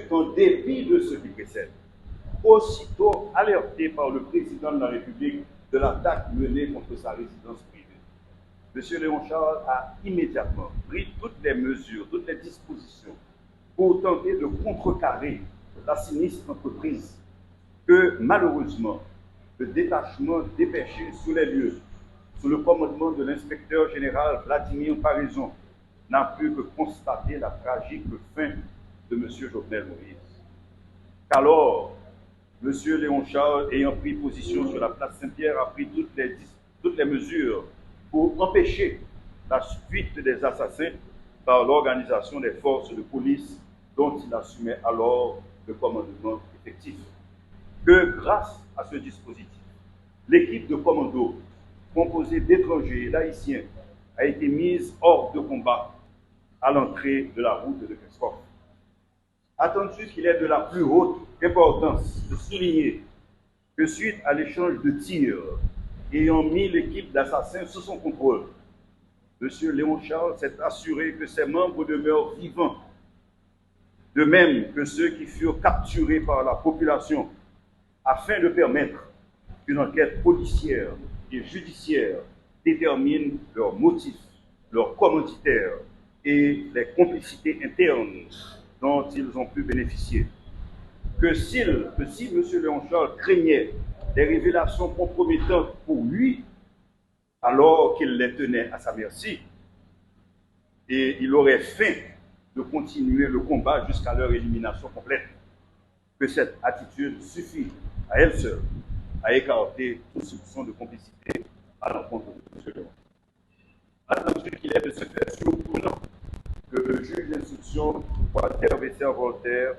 qu'en dépit de ce qui précède, aussitôt alerté par le président de la République de l'attaque menée contre sa résidence privée, M. Léon Charles a immédiatement pris toutes les mesures, toutes les dispositions pour tenter de contrecarrer la sinistre entreprise que, malheureusement, le détachement dépêché sous les lieux, sous le commandement de l'inspecteur général Vladimir Paraison, n'a pu que constater la tragique fin de M. Jovenel Moïse. Qu'alors, M. Léon Charles, ayant pris position sur la place Saint-Pierre, a pris toutes les mesures pour empêcher la fuite des assassins par l'organisation des forces de police dont il assumait alors le commandement effectif. Que grâce à ce dispositif, l'équipe de commando, composée d'étrangers et d'haïtiens, a été mise hors de combat à l'entrée de la route de Kescorf. Attendu qu'il est de la plus haute importance de souligner que suite à l'échange de tirs ayant mis l'équipe d'assassins sous son contrôle, M. Léon Charles s'est assuré que ses membres demeurent vivants, de même que ceux qui furent capturés par la population, afin de permettre qu'une enquête policière et judiciaire détermine leurs motifs, leurs commanditaires et les complicités internes dont ils ont pu bénéficier. Que si M. Léon Charles craignait des révélations compromettantes pour lui, alors qu'il les tenait à sa merci, et il aurait faim de continuer le combat jusqu'à leur élimination complète, que cette attitude suffit à elle seule à écarter toute soupçon de complicité à l'encontre de M. Léon. Attendu qu'il est de ce fait surprenant que le juge d'instruction, Walter Vesser-Voltaire,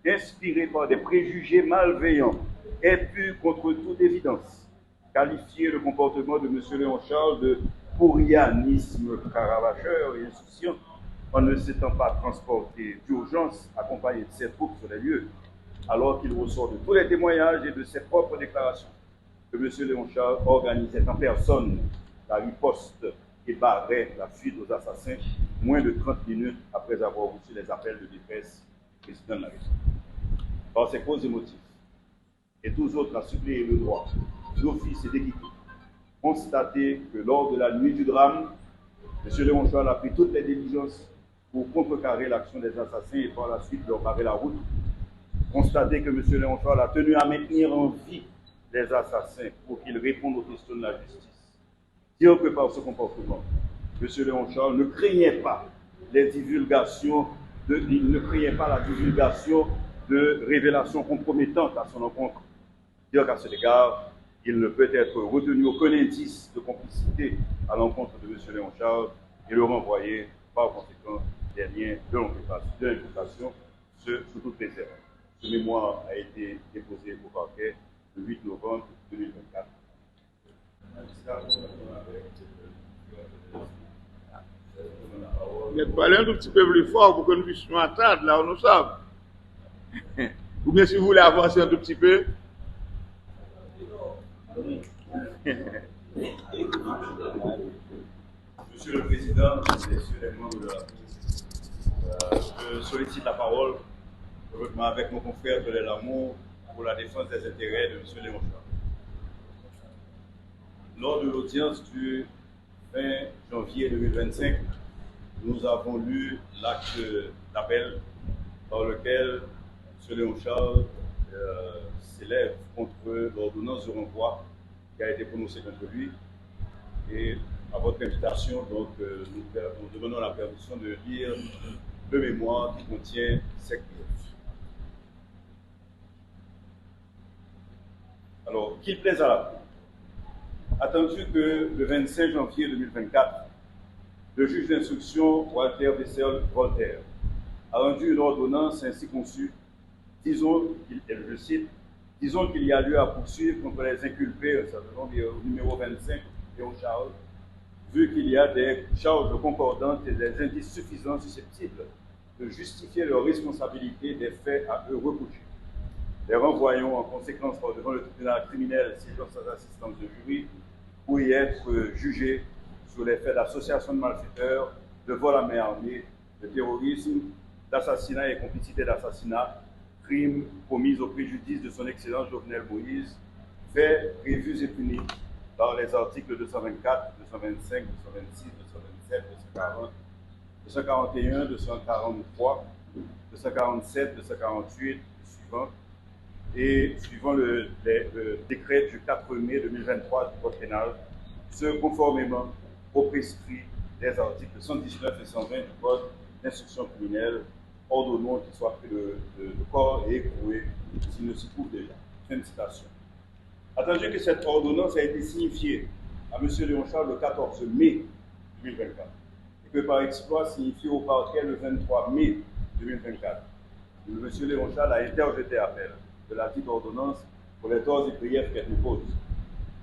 inspiré par des préjugés malveillants, ait pu, contre toute évidence, qualifier le comportement de M. Léon Charles de pourrianisme caravageur et insouciant, en ne s'étant pas transporté d'urgence accompagné de ses troupes sur les lieux, alors qu'il ressort de tous les témoignages et de ses propres déclarations que M. Léon Charles organisait en personne la riposte et barrait la fuite aux assassins moins de 30 minutes après avoir reçu les appels de détresse du président de la République. Par ses causes et motifs, et tous autres à suppléer le droit d'office et d'équité, constater que lors de la nuit du drame, M. Léon Charles a pris toutes les diligences pour contrecarrer l'action des assassins et par la suite leur barrer la route. Constater que M. Léon Charles a tenu à maintenir en vie les assassins pour qu'ils répondent aux questions de la justice. Dire que par ce comportement, M. Léon Charles ne craignait pas les divulgations, il ne craignait pas la divulgation de révélations compromettantes à son encontre. Dire qu'à cet égard, il ne peut être retenu aucun indice de complicité à l'encontre de M. Léon Charles et le renvoyer par conséquent des liens de l'imputation, ce sous toute réserve. Ce mémoire a été déposé au parquet le 8 novembre 2024. Vous êtes parlé un tout petit peu plus fort pour que nous puissions entendre là où nous sommes. Ou bien si vous voulez avancer un tout petit peu. Monsieur le Président, messieurs les membres de la Cour, je sollicite la parole avec mon confrère de l'Amour pour la défense des intérêts de M. Léon Charles. Lors de l'audience du 20 janvier 2025, nous avons lu l'acte d'appel par lequel M. Léon Charles s'élève contre l'ordonnance de renvoi qui a été prononcée contre lui. Et à votre invitation, donc, nous demandons la permission de lire le mémoire qui contient ces griefs. Alors, qu'il plaise à la Cour. Attendu que le 25 janvier 2024, le juge d'instruction Walter Vesser-Voltaire a rendu une ordonnance ainsi conçue, disons, je cite, disons qu'il y a lieu à poursuivre contre les inculpés, au numéro 25, Léon Charles, vu qu'il y a des charges concordantes et des indices suffisants susceptibles de justifier leur responsabilité des faits à eux reprochés. Les renvoyons en conséquence devant le tribunal criminel siégeant sans assistance de jury pour y être jugés sur les faits d'association de malfaiteurs, de vol à main armée, de terrorisme d'assassinat et complicité d'assassinat, crimes commis au préjudice de son Excellence Jovenel Moïse, faits prévus et punis par les articles 224, 225, 226, 227, 240, 241, 243, 247, 248 et suivants, et suivant le décret du 4 mai 2023 du Code pénal, ce conformément au prescrit des articles 119 et 120 du Code d'instruction criminelle, ordonnons qu'il soit pris de corps et écroué s'il ne s'y trouve déjà. Fin de citation. Attendu que cette ordonnance a été signifiée à M. Léon Charles le 14 mai 2024 et que par exploit signifié au parquet le 23 mai 2024, M. Léon Charles a interjeté appel de la dite ordonnance pour les torts et griefs qu'elle nous pose.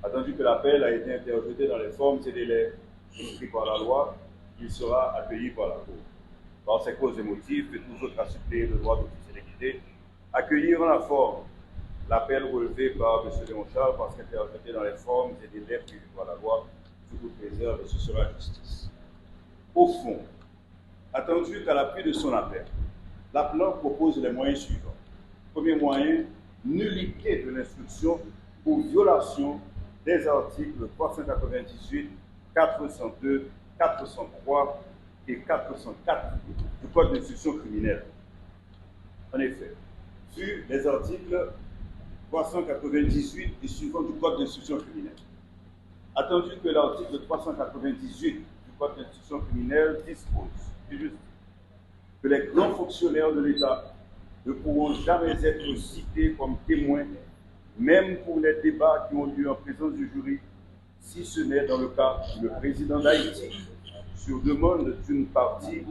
Attendu que l'appel a été interjeté dans les formes et délais inscrits par la loi, il sera accueilli par la Cour. Par ses causes et motifs et tous autres à suppléer le droit d'officialité, accueillir en la forme l'appel relevé par M. Léon Charles parce qu'interjeté dans les formes et délais prévus par la loi, sous toute réserve, et ce sera justice. Au fond, attendu qu'à l'appui de son appel, l'appelant propose les moyens suivants. Premier moyen, nullité de l'instruction pour violation des articles 398, 402, 403 et 404 du Code d'instruction criminelle. En effet, sur les articles 398 et suivants du Code d'instruction criminelle, attendu que l'article 398 du Code d'instruction criminelle dispose que les grands fonctionnaires de l'État ne pourront jamais être cités comme témoins, même pour les débats qui ont lieu en présence du jury, si ce n'est dans le cas où le président d'Haïti, sur demande d'une partie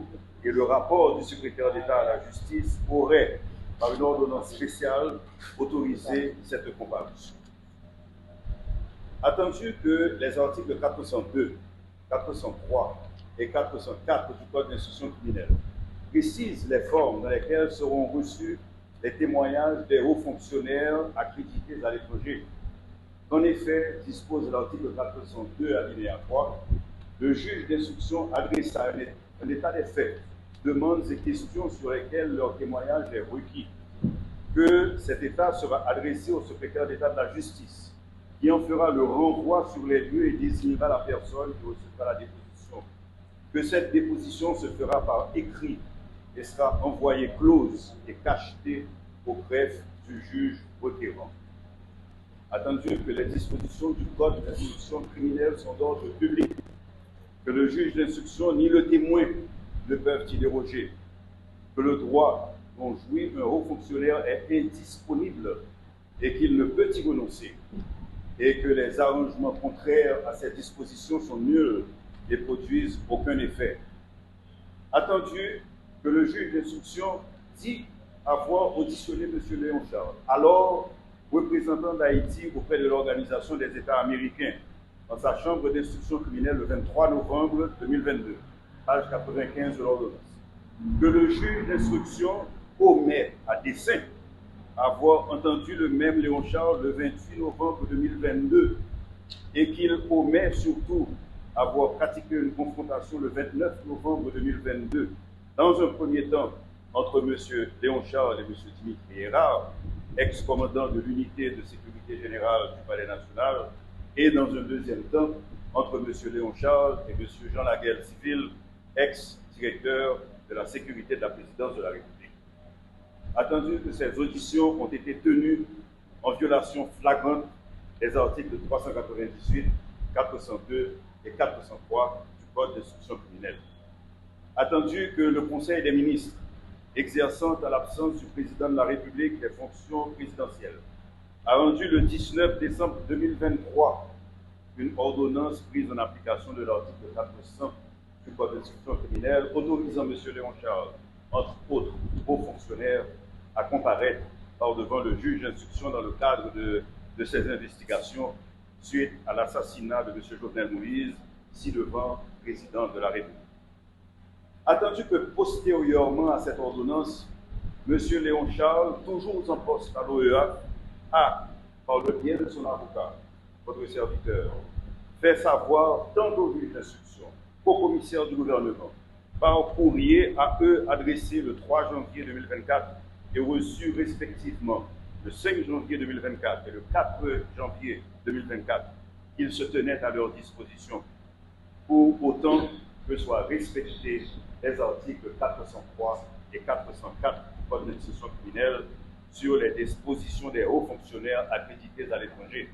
et le rapport du secrétaire d'État à la justice, aurait, par une ordonnance spéciale, autorisé cette comparution. Attendu que les articles 402, 403 et 404 du Code d'instruction criminelle précisent les formes dans lesquelles seront reçus les témoignages des hauts fonctionnaires accrédités à l'étranger. En effet, dispose l'article 402 alinéa 3, le juge d'instruction adresse à un état des faits, demandes et questions sur lesquelles leur témoignage est requis, que cet état sera adressé au secrétaire d'État de la justice, qui en fera le renvoi sur les lieux et désignera la personne qui recevra la déposition, que cette déposition se fera par écrit et sera envoyée close et cachetée au greffe du juge requérant. Attendu que les dispositions du Code d'instruction criminelle sont d'ordre public, que le juge d'instruction ni le témoin ne peuvent y déroger, que le droit dont jouit un haut fonctionnaire est indisponible et qu'il ne peut y renoncer, et que les arrangements contraires à ces dispositions sont nuls et produisent aucun effet. Attendu que le juge d'instruction dit avoir auditionné M. Léon Charles, alors représentant d'Haïti auprès de l'Organisation des États américains, dans sa chambre d'instruction criminelle le 23 novembre 2022, page 95 de l'ordonnance, que le juge d'instruction omet à dessein avoir entendu le même Léon Charles le 28 novembre 2022 et qu'il omet surtout avoir pratiqué une confrontation le 29 novembre 2022, dans un premier temps entre M. Léon Charles et M. Dimitri Hérard, ex-commandant de l'unité de sécurité générale du Palais national, et dans un deuxième temps entre M. Léon Charles et M. Jean Laguerre Civil, ex-directeur de la sécurité de la présidence de la République. Attendu que ces auditions ont été tenues en violation flagrante des articles 398, 402 et 403 du Code d'instruction criminelle. Attendu que le Conseil des ministres, exerçant à l'absence du président de la République les fonctions présidentielles, a rendu le 19 décembre 2023 une ordonnance prise en application de l'article 400 du Code d'instruction criminelle autorisant M. Léon Charles, entre autres hauts fonctionnaires, à comparaître par devant le juge d'instruction dans le cadre de ses investigations suite à l'assassinat de M. Jovenel Moïse, ci-devant président de la République. Attendu que postérieurement à cette ordonnance, M. Léon Charles, toujours en poste à l'OEA, a, par le biais de son avocat, votre serviteur, fait savoir tant au juge d'instruction qu'au commissaire du gouvernement, par courrier à eux adressé le 3 janvier 2024 et reçu respectivement le 5 janvier 2024 et le 4 janvier 2024, qu'ils se tenaient à leur disposition pour autant que soient respectés les articles 403 et 404 du Code d'instruction criminelle sur les dispositions des hauts fonctionnaires accrédités à l'étranger,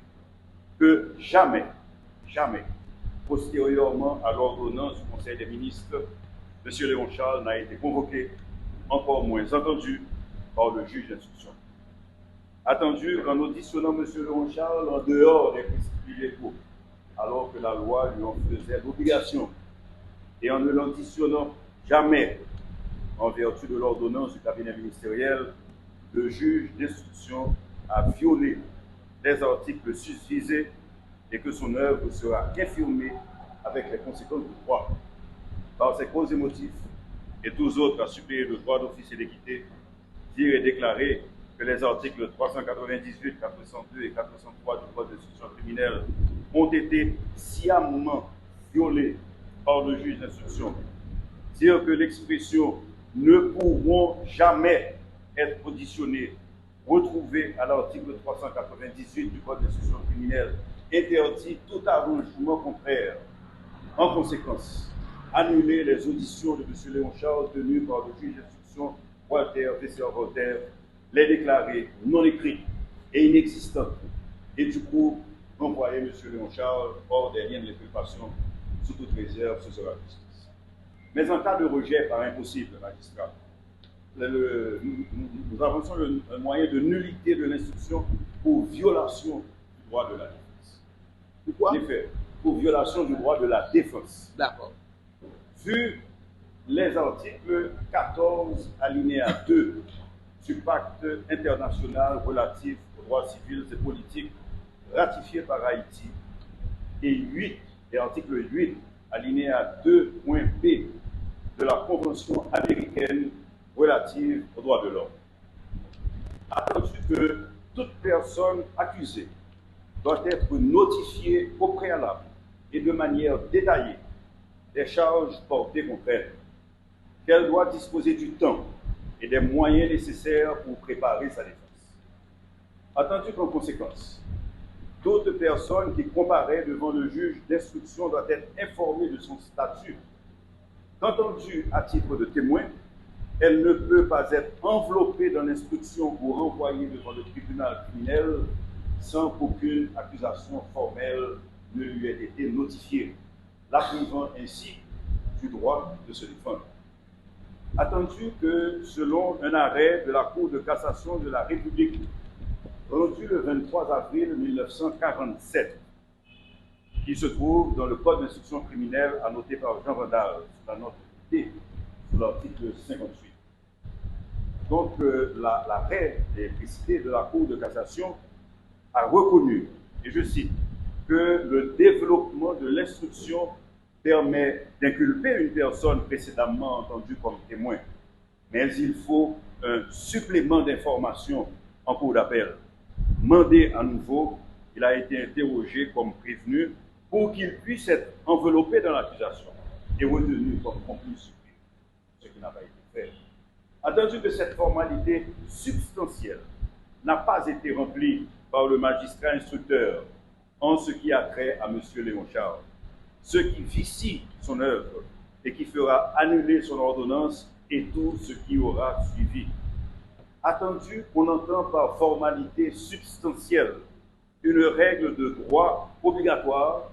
que jamais, postérieurement à l'ordonnance du Conseil des ministres, M. Léon Charles n'a été convoqué, encore moins entendu par le juge d'instruction. Attendu qu'en auditionnant M. Léon Charles en dehors des principes légaux, alors que la loi lui en faisait l'obligation, et en ne l'auditionnant jamais en vertu de l'ordonnance du cabinet ministériel, le juge d'instruction a violé les articles susvisés et que son œuvre sera infirmée avec les conséquences du droit. Par ces causes et motifs, et tous autres à suppléer le droit d'office et d'équité, dire et déclarer que les articles 398, 402 et 403 du Code d'instruction criminelle ont été sciemment violés par le juge d'instruction. Dire que l'expression « ne pourront jamais être auditionnés » retrouvée à l'article 398 du Code d'instruction criminelle interdit tout arrangement contraire. En conséquence, annuler les auditions de M. Léon Charles tenues par le juge d'instruction Walter Vesser-Voltaire, les déclarer non écrites et inexistantes, et du coup, renvoyer M. Léon Charles hors des liens de l'inculpation sous toute réserve, ce sera justice. Mais en cas de rejet par impossible, magistrat, nous avançons un moyen de nullité de l'instruction pour violation du droit de la défense. Pourquoi? En effet, pour violation du droit de la défense. D'accord. Vu les articles 14 alinéa 2 du pacte international relatif aux droits civils et politiques ratifié par Haïti et 8 et article 8 alinéa 2.b de la Convention américaine relative aux droits de l'homme. Attendu que toute personne accusée doit être notifiée au préalable et de manière détaillée des charges portées contre elle, qu'elle doit disposer du temps et des moyens nécessaires pour préparer sa défense. Attendu qu'en conséquence, toute personne qui comparaît devant le juge d'instruction doit être informée de son statut. Qu'entendue à titre de témoin, elle ne peut pas être enveloppée dans l'instruction ou renvoyée devant le tribunal criminel sans qu'aucune accusation formelle ne lui ait été notifiée, la privant ainsi du droit de se défendre. Attendu que, selon un arrêt de la Cour de cassation de la République, rendu le 23 avril 1947, qui se trouve dans le Code d'instruction criminelle annoté par Jean Vandal, sous la note D, sous l'article 58. Donc, l'arrêt des précités de la Cour de cassation a reconnu, et je cite, que le développement de l'instruction permet d'inculper une personne précédemment entendue comme témoin, mais il faut un supplément d'information en cours d'appel. Mandé à nouveau, il a été interrogé comme prévenu pour qu'il puisse être enveloppé dans l'accusation et retenu comme complice, ce qui n'a pas été fait. Attendu que cette formalité substantielle n'a pas été remplie par le magistrat instructeur en ce qui a trait à M. Léon Charles, ce qui vicie son œuvre et qui fera annuler son ordonnance et tout ce qui aura suivi. Attendu qu'on entend par formalité substantielle une règle de droit obligatoire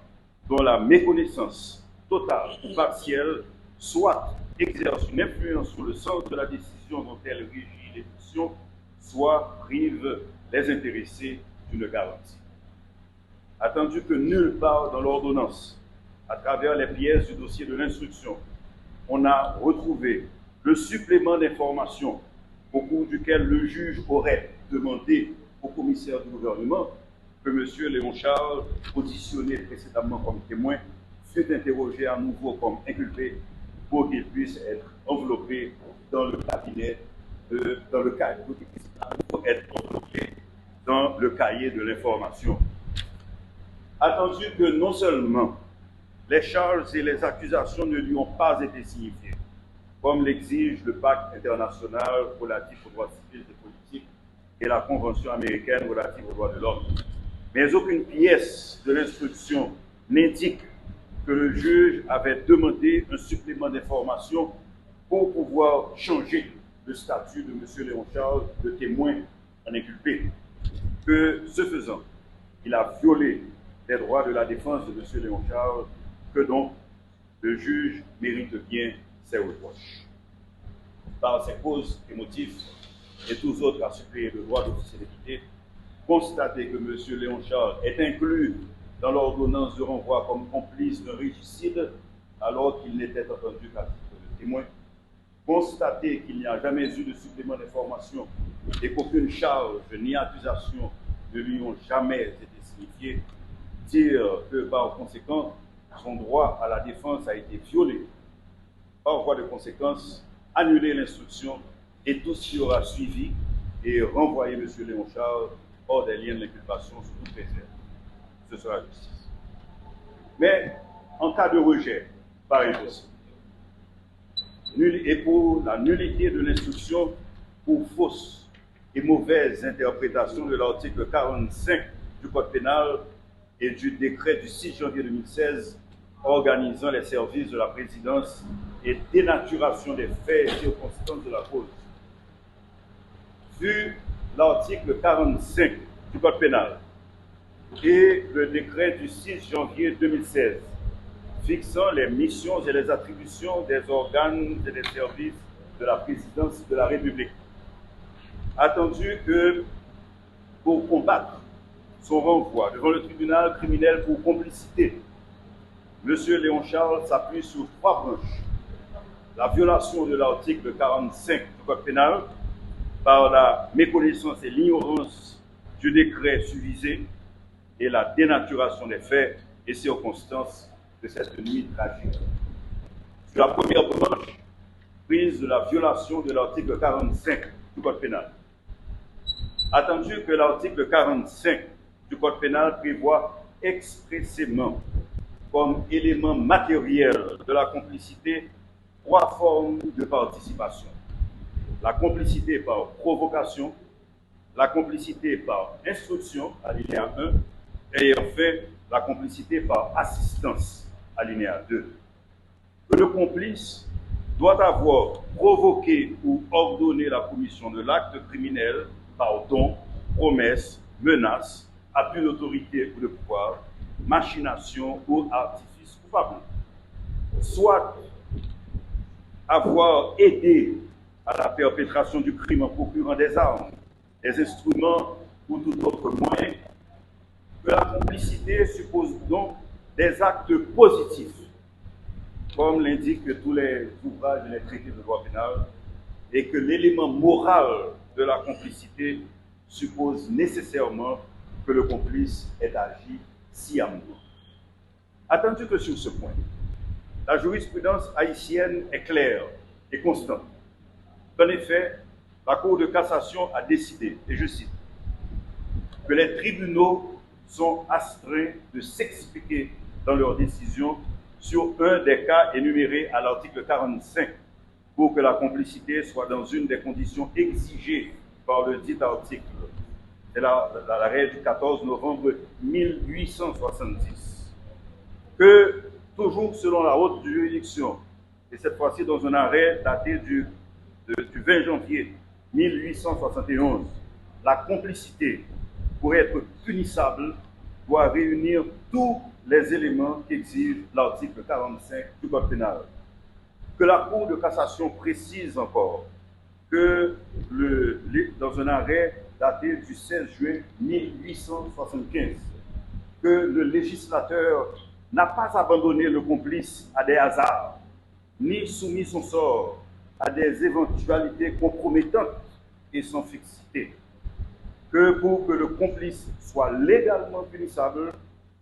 dont la méconnaissance totale ou partielle soit exerce une influence sur le sens de la décision dont elle régit l'édition, soit prive les intéressés d'une garantie. Attendu que nulle part dans l'ordonnance, à travers les pièces du dossier de l'instruction, on a retrouvé le supplément d'information au cours duquel le juge aurait demandé au commissaire du gouvernement que M. Léon Charles, auditionné précédemment comme témoin, fut interrogé à nouveau comme inculpé pour qu'il puisse être enveloppé dans le cabinet, dans le cahier de l'information. Attendu que non seulement les charges et les accusations ne lui ont pas été signifiées, comme l'exige le pacte international relatif aux droits civils et politiques et la Convention américaine relative aux droits de l'homme. Mais aucune pièce de l'instruction n'indique que le juge avait demandé un supplément d'information pour pouvoir changer le statut de M. Léon Charles de témoin en inculpé. Que, ce faisant, il a violé les droits de la défense de M. Léon Charles, que donc le juge mérite bien ses reproches. Par ses causes et motifs et tous autres à suppléer le droit d'officialité, constater que M. Léon Charles est inclus dans l'ordonnance de renvoi comme complice d'un régicide alors qu'il n'était entendu qu'à titre de témoin, constater qu'il n'y a jamais eu de supplément d'information et qu'aucune charge ni accusation ne lui ont jamais été signifiées, dire que par conséquent, son droit à la défense a été violé. Par voie de conséquence, annuler l'instruction et tout ce qui aura suivi et renvoyer M. Léon Charles hors des liens de l'inculpation sous toute réserve. Ce sera la justice. Mais en cas de rejet, pareil possible, et pour la nullité de l'instruction pour fausse et mauvaise interprétation de l'article 45 du Code pénal et du décret du 6 janvier 2016 organisant les services de la présidence et dénaturation des faits et circonstances de la cause. Vu l'article 45 du Code pénal et le décret du 6 janvier 2016 fixant les missions et les attributions des organes et des services de la présidence de la République. Attendu que pour combattre son renvoi devant le tribunal criminel pour complicité, M. Léon Charles s'appuie sur 3 branches. La violation de l'article 45 du Code pénal par la méconnaissance et l'ignorance du décret susvisé et la dénaturation des faits et circonstances de cette nuit tragique. Sur la première branche, prise de la violation de l'article 45 du Code pénal. Attendu que l'article 45 du Code pénal prévoit expressément comme élément matériel de la complicité 3 formes de participation. La complicité par provocation, la complicité par instruction, alinéa 1, et enfin la complicité par assistance, alinéa 2. Que le complice doit avoir provoqué ou ordonné la commission de l'acte criminel par don, promesse, menace, appui d'autorité ou de pouvoir, machination ou artifice coupable. Soit avoir aidé à la perpétration du crime en procurant des armes, des instruments ou tout autre moyen, que la complicité suppose donc des actes positifs, comme l'indiquent tous les ouvrages et les traités de droit pénal, et que l'élément moral de la complicité suppose nécessairement que le complice ait agi sciemment. Attendu que sur ce point, la jurisprudence haïtienne est claire et constante. En effet, la Cour de cassation a décidé, et je cite, que les tribunaux sont astreints de s'expliquer dans leurs décisions sur un des cas énumérés à l'article 45 pour que la complicité soit dans une des conditions exigées par le dit article. C'est l'arrêt du 14 novembre 1870. Que, toujours selon la haute juridiction, et cette fois-ci dans un arrêt daté du 20 janvier 1871, la complicité, pour être punissable, doit réunir tous les éléments qu'exige l'article 45 du Code pénal. Que la Cour de cassation précise encore que, dans un arrêt daté du 16 juin 1875, que le législateur n'a pas abandonné le complice à des hasards, ni soumis son sort à des éventualités compromettantes et sans fixité. Que pour que le complice soit légalement punissable,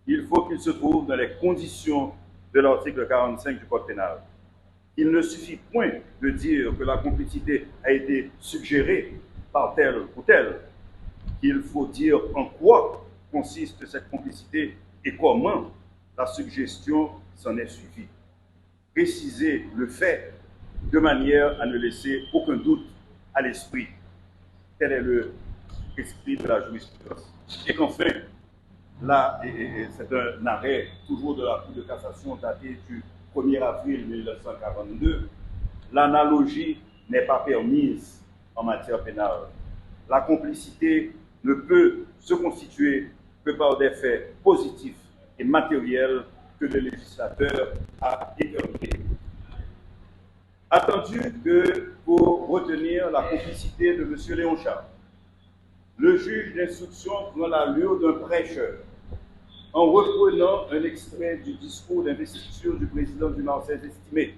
il faut qu'il se trouve dans les conditions de l'article 45 du Code pénal. Il ne suffit point de dire que la complicité a été suggérée par tel ou tel. Il faut dire en quoi consiste cette complicité et comment la suggestion s'en est suivie. Préciser le fait de manière à ne laisser aucun doute à l'esprit. Tel est l'esprit de la jurisprudence. Et qu'enfin, là, c'est un arrêt toujours de la Cour de cassation daté du 1er avril 1942, l'analogie n'est pas permise en matière pénale. La complicité ne peut se constituer que par des faits positifs et matériels que le législateur a déterminés. Attendu que pour retenir la complicité de M. Léon Charles, le juge d'instruction prend l'allure d'un prêcheur en reprenant un extrait du discours d'investiture du président du Marseille estimé,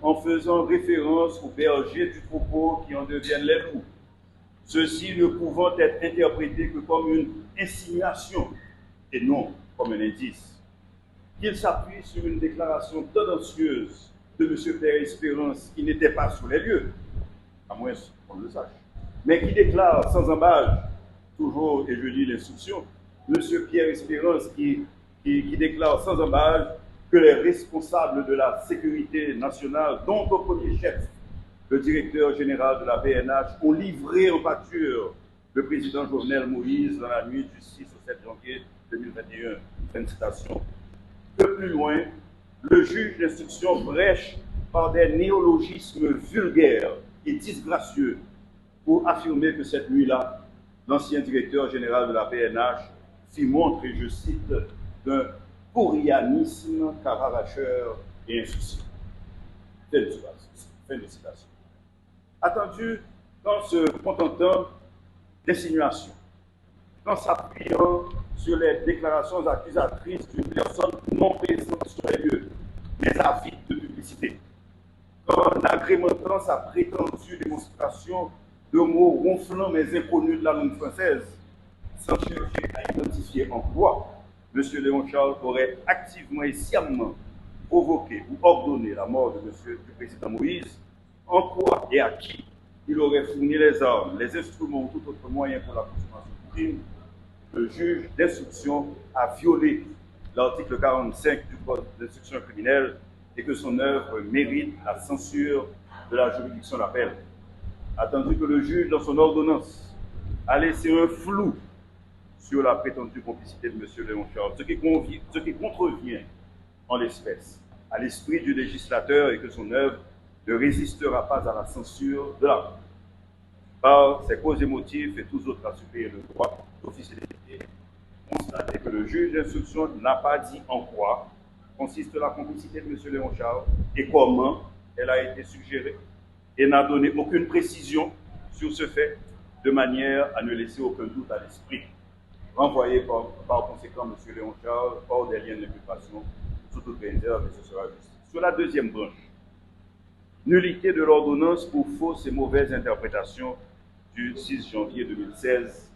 en faisant référence aux bergers du troupeau qui en deviennent les loups, ceci ne pouvant être interprété que comme une insinuation et non comme un indice. Qu'il s'appuie sur une déclaration tendancieuse de M. Pierre Espérance qui n'était pas sur les lieux, à moins qu'on le sache, mais qui déclare sans embâche, toujours, et je lis l'instruction, M. Pierre Espérance qui déclare sans embâche que les responsables de la sécurité nationale, dont au premier chef le directeur général de la BNH, ont livré en pâture le président Jovenel Moïse dans la nuit du 6 au 7 janvier 2021. Fin de citation. De plus loin, le juge d'instruction brèche par des néologismes vulgaires et disgracieux pour affirmer que cette nuit-là, l'ancien directeur général de la BNH fit montre, et je cite, d'un pourrianisme caravacheur et insouciant. Fin de citation. Attendu en se contentant d'insinuations, en s'appuyant sur les déclarations accusatrices d'une personne non présente sur les lieux, mais avide de publicité, en agrémentant sa prétendue démonstration de mots ronflants mais inconnus de la langue française, sans chercher à identifier en quoi M. Léon Charles aurait activement et sciemment provoqué ou ordonné la mort du président Moïse, en quoi et à qui il aurait fourni les armes, les instruments ou tout autre moyen pour la consommation du crime, le juge d'instruction a violé l'article 45 du Code d'instruction criminelle et que son œuvre mérite la censure de la juridiction d'appel. Attendu que le juge, dans son ordonnance, a laissé un flou sur la prétendue complicité de M. Léon Charles, ce qui contrevient en l'espèce à l'esprit du législateur et que son œuvre ne résistera pas à la censure de la Cour. Par ses causes et motifs et tous autres à supérieur le droit d'officialité, constater que le juge d'instruction n'a pas dit en quoi consiste la complicité de M. Léon Charles et comment elle a été suggérée, et n'a donné aucune précision sur ce fait, de manière à ne laisser aucun doute à l'esprit. Renvoyé par conséquent M. Léon Charles hors des liens d'imputation, sous toute réserve, et ce sera juste. Sur la deuxième branche, nullité de l'ordonnance pour fausse et mauvaise interprétation du 6 janvier 2016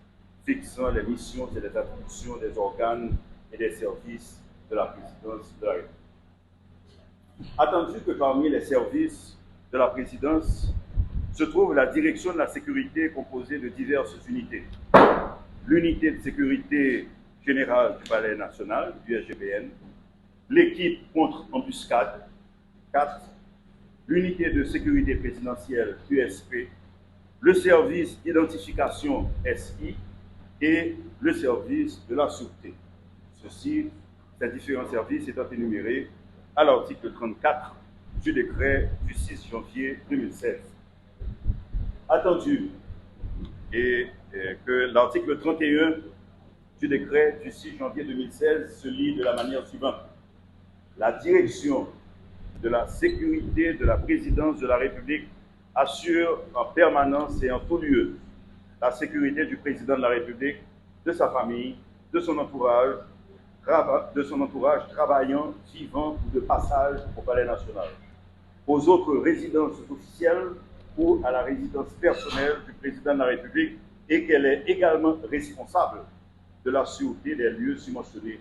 fixant les missions et les attributions des organes et des services de la présidence de la République. Attendu que parmi les services de la présidence se trouve la direction de la sécurité composée de diverses unités. L'unité de sécurité générale du Palais national, du SGBN, l'équipe contre embuscade, 4, l'unité de sécurité présidentielle, USP, le service d'identification, SI, et le service de la sûreté. Ceci, ces différents services étant énumérés à l'article 34 du décret du 6 janvier 2016. Attendu que l'article 31 du décret du 6 janvier 2016 se lit de la manière suivante. La direction de la sécurité de la présidence de la République assure en permanence et en tout lieu la sécurité du président de la République, de sa famille, de son entourage travaillant, vivant ou de passage au Palais national, aux autres résidences officielles ou à la résidence personnelle du président de la République, et qu'elle est également responsable de la sûreté des lieux subventionnés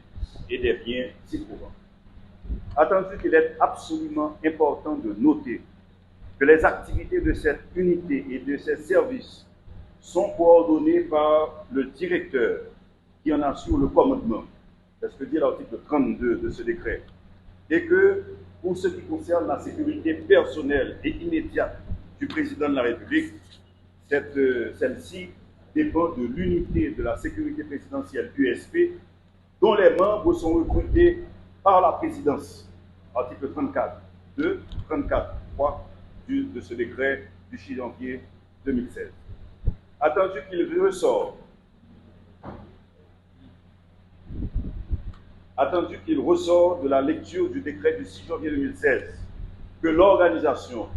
et des biens s'y trouvant. Attendu qu'il est absolument important de noter que les activités de cette unité et de ses services sont coordonnées par le directeur qui en assure le commandement. C'est ce que dit l'article 32 de ce décret. et que, pour ce qui concerne la sécurité personnelle et immédiate du président de la République, celle-ci dépend de l'unité de la sécurité présidentielle USP, dont les membres sont recrutés par la présidence. Article 34, 2, 34, 3 de ce décret du 6 janvier 2016. Attendu qu'il ressort de la lecture du décret du 6 janvier 2016 que l'organisation,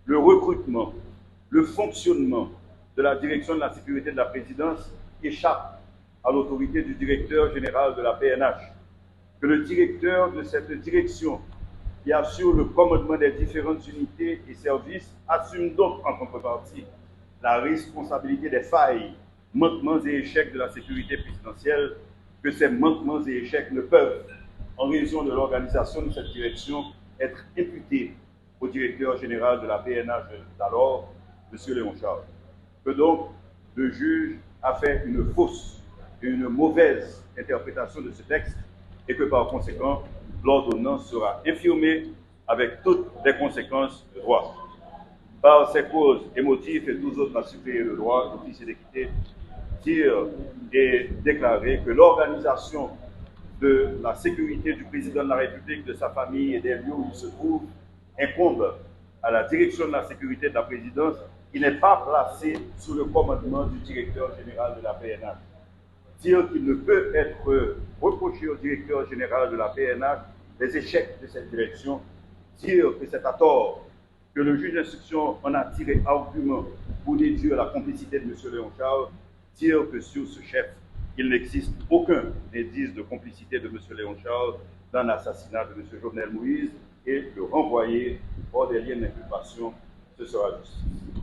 le recrutement, le fonctionnement de la direction de la sécurité de la présidence échappe à l'autorité du directeur général de la PNH, que le directeur de cette direction qui assure le commandement des différentes unités et services assume donc en contrepartie la responsabilité des failles, manquements et échecs de la sécurité présidentielle, que ces manquements et échecs ne peuvent, en raison de l'organisation de cette direction, être imputés au directeur général de la PNH d'alors, M. Léon Charles. Que donc le juge a fait une fausse et une mauvaise interprétation de ce texte et que par conséquent, l'ordonnance sera infirmée avec toutes les conséquences de droit. Par ces causes et motifs et tous autres à supérieur de droit, l'officier d'équité tire et déclarer que l'organisation de la sécurité du président de la République, de sa famille et des lieux où il se trouve incombe à la direction de la sécurité de la présidence. Il n'est pas placé sous le commandement du directeur général de la PNH. Dire qu'il ne peut être reproché au directeur général de la PNH les échecs de cette direction, dire que c'est à tort, que le juge d'instruction en a tiré argument pour déduire la complicité de M. Léon Charles, dire que sur ce chef, il n'existe aucun indice de complicité de M. Léon Charles dans l'assassinat de M. Jovenel Moïse et le renvoyer hors des liens d'inculpation, ce sera justice.